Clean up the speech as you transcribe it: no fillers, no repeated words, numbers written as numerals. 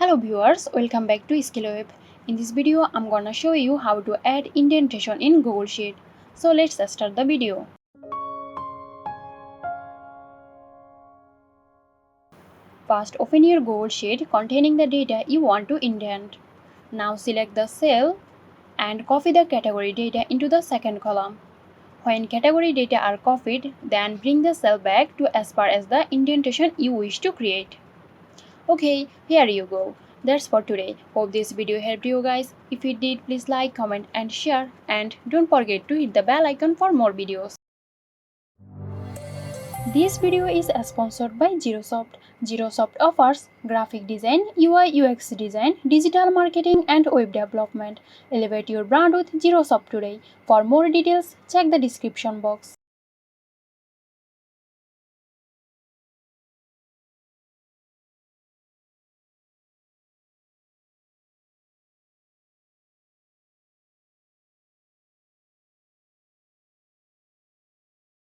Hello viewers, welcome back to SkillWeb. In this video, I'm gonna show you how to add indentation in Google Sheet. So let's start the video. First, open your Google Sheet containing the data you want to indent. Now select the cell and copy the category data into the second column. When category data are copied, then bring the cell back to as far as the indentation you wish to create. Okay, here you go. That's for today. Hope this video helped you guys. If it did, please like, comment and share. And don't forget to hit the bell icon for more videos. This video is sponsored by Zerosoft. Zerosoft offers graphic design, UI UX design, digital marketing and web development. Elevate your brand with Zerosoft today. For more details, check the description box.